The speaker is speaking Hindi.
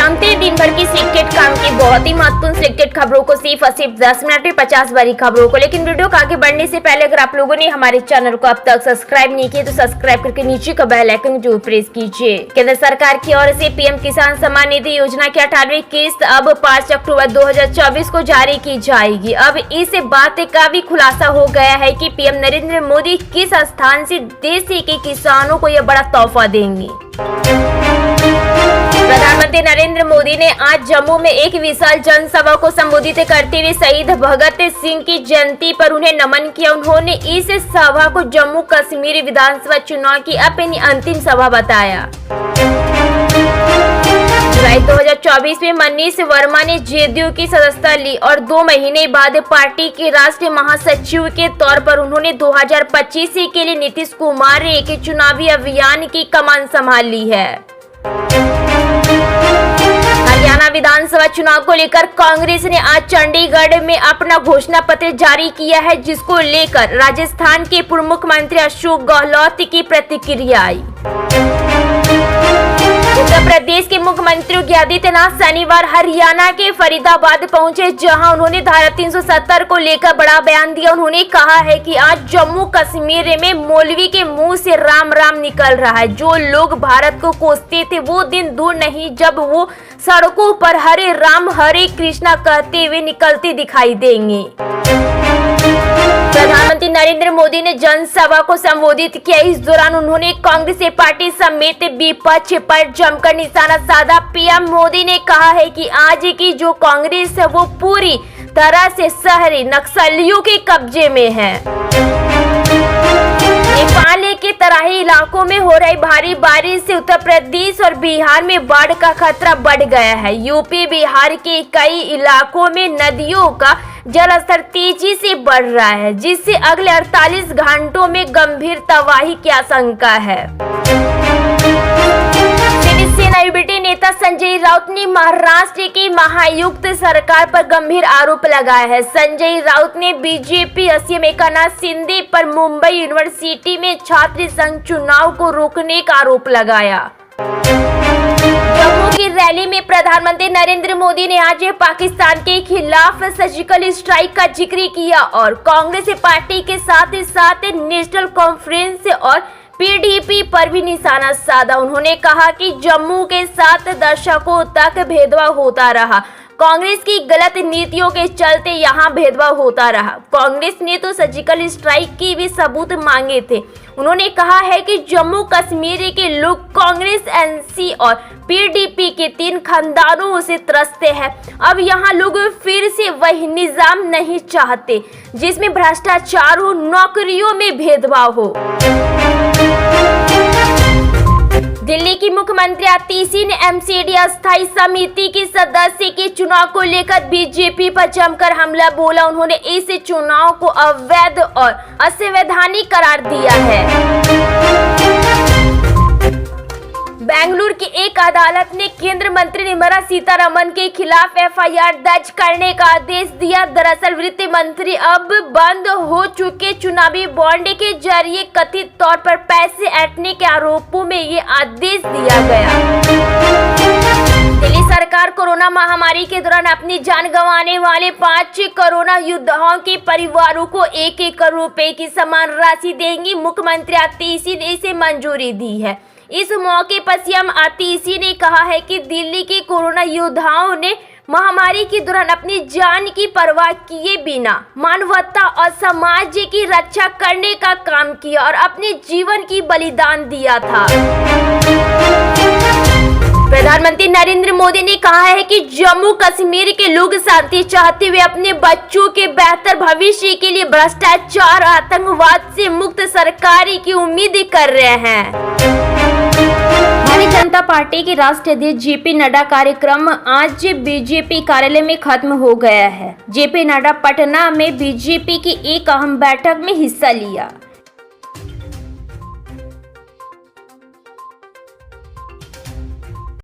जानते हैं दिन भर की सिलेक्टेड काम की बहुत ही महत्वपूर्ण सिलेक्टेड खबरों को सिर्फ 10 मिनट में 50 बड़ी खबरों को। लेकिन वीडियो को आगे बढ़ने से पहले अगर आप लोगों ने हमारे चैनल को अब तक सब्सक्राइब नहीं किया तो सब्सक्राइब करके नीचे का बेल आइकन जरूर प्रेस कीजिए। केंद्र सरकार की ओर से पीएम किसान सम्मान निधि योजना की 18वीं किस्त अब 5 अक्टूबर 2024 को जारी की जाएगी। अब इस बात का भी खुलासा हो गया है कि पीएम नरेंद्र मोदी किस स्थान से देश के किसानों को यह बड़ा तोहफा देंगे। प्रधानमंत्री नरेंद्र मोदी ने आज जम्मू में एक विशाल जनसभा को संबोधित करते हुए शहीद भगत सिंह की जयंती पर उन्हें नमन किया। उन्होंने इस सभा को जम्मू कश्मीर विधानसभा चुनाव की अपनी अंतिम सभा बताया। जुलाई 2024 में मनीष वर्मा ने जेडीयू की सदस्यता ली और 2 महीने बाद पार्टी के राष्ट्रीय महासचिव के तौर पर उन्होंने 2025 के लिए नीतीश कुमार के चुनावी अभियान की कमान संभाल ली है। हरियाणा विधानसभा चुनाव को लेकर कांग्रेस ने आज चंडीगढ़ में अपना घोषणा पत्र जारी किया है, जिसको लेकर राजस्थान के पूर्व मुख्यमंत्री अशोक गहलोत की प्रतिक्रिया आई। उत्तर प्रदेश के मुख्यमंत्री योगी आदित्यनाथ शनिवार हरियाणा के फरीदाबाद पहुंचे, जहां उन्होंने धारा 370 को लेकर बड़ा बयान दिया। उन्होंने कहा है कि आज जम्मू कश्मीर में मौलवी के मुंह से राम राम निकल रहा है। जो लोग भारत को कोसते थे वो दिन दूर नहीं जब वो सड़कों पर हरे राम हरे कृष्णा कहते हुए निकलते दिखाई देंगे। प्रधानमंत्री नरेंद्र मोदी ने जनसभा को संबोधित किया। इस दौरान उन्होंने कांग्रेस पार्टी समेत विपक्ष पर जमकर निशाना साधा। पीएम मोदी ने कहा है कि आज की जो कांग्रेस है वो पूरी तरह से शहरी नक्सलियों के कब्जे में है। नेपाल के तराई इलाकों में हो रही भारी बारिश से उत्तर प्रदेश और बिहार में बाढ़ का खतरा बढ़ गया है। यूपी बिहार के कई इलाकों में नदियों का जलस्तर तेजी से बढ़ रहा है, जिससे अगले 48 घंटों में गंभीर तबाही की आशंका है। शिवसेना यूबीटी नेता संजय राउत ने महाराष्ट्र की महायुक्त सरकार पर गंभीर आरोप लगाया है। संजय राउत ने बीजेपी सीएम एकनाथ शिंदे पर मुंबई यूनिवर्सिटी में छात्र संघ चुनाव को रोकने का आरोप लगाया। जम्मू की रैली में प्रधानमंत्री नरेंद्र मोदी ने आज पाकिस्तान के खिलाफ सर्जिकल स्ट्राइक का जिक्र किया और कांग्रेस पार्टी के साथ नेशनल कॉन्फ्रेंस और पीडीपी पर भी निशाना साधा। उन्होंने कहा कि जम्मू के साथ दशकों तक भेदभाव होता रहा। कांग्रेस की गलत नीतियों के चलते यहाँ भेदभाव होता रहा। कांग्रेस ने तो सर्जिकल स्ट्राइक की भी सबूत मांगे थे। उन्होंने कहा है कि जम्मू कश्मीर के लोग कांग्रेस, एनसी और पीडीपी के 3 खानदानों से त्रस्त हैं। अब यहाँ लोग फिर से वही निजाम नहीं चाहते जिसमें भ्रष्टाचार हो, नौकरियों में भेदभाव हो। दिल्ली की मुख्यमंत्री आतिशी ने एमसीडी अस्थायी समिति की सदस्य के चुनाव को लेकर बीजेपी पर जमकर हमला बोला। उन्होंने इस चुनाव को अवैध और असंवैधानिक करार दिया है। बेंगलुरु की एक अदालत ने केंद्रीय मंत्री निर्मला सीतारमण के खिलाफ एफआईआर दर्ज करने का आदेश दिया। दरअसल वित्त मंत्री अब बंद हो चुके चुनावी बॉन्ड के जरिए कथित तौर पर पैसे ऐंठने के आरोपों में ये आदेश दिया गया। दिल्ली सरकार कोरोना महामारी के दौरान अपनी जान गंवाने वाले 5 कोरोना योद्धाओं के परिवारों को 1 करोड़ रुपए की समान राशि देंगी। मुख्यमंत्री आतिशी ने इसे मंजूरी दी है। इस मौके पर सीएम आतिशी ने कहा है कि दिल्ली के कोरोना योद्धाओं ने महामारी के दौरान अपनी जान की परवाह किए बिना मानवता और समाज की रक्षा करने का काम किया और अपने जीवन की बलिदान दिया था। प्रधानमंत्री नरेंद्र मोदी ने कहा है कि जम्मू कश्मीर के लोग शांति चाहते हुए अपने बच्चों के बेहतर भविष्य के लिए भ्रष्टाचार, आतंकवाद से मुक्त सरकार की उम्मीद कर रहे हैं। भारतीय जनता पार्टी के राष्ट्रीय अध्यक्ष जेपी नड्डा कार्यक्रम आज बीजेपी कार्यालय में खत्म हो गया है। जेपी नड्डा पटना में बीजेपी की एक अहम बैठक में हिस्सा लिया।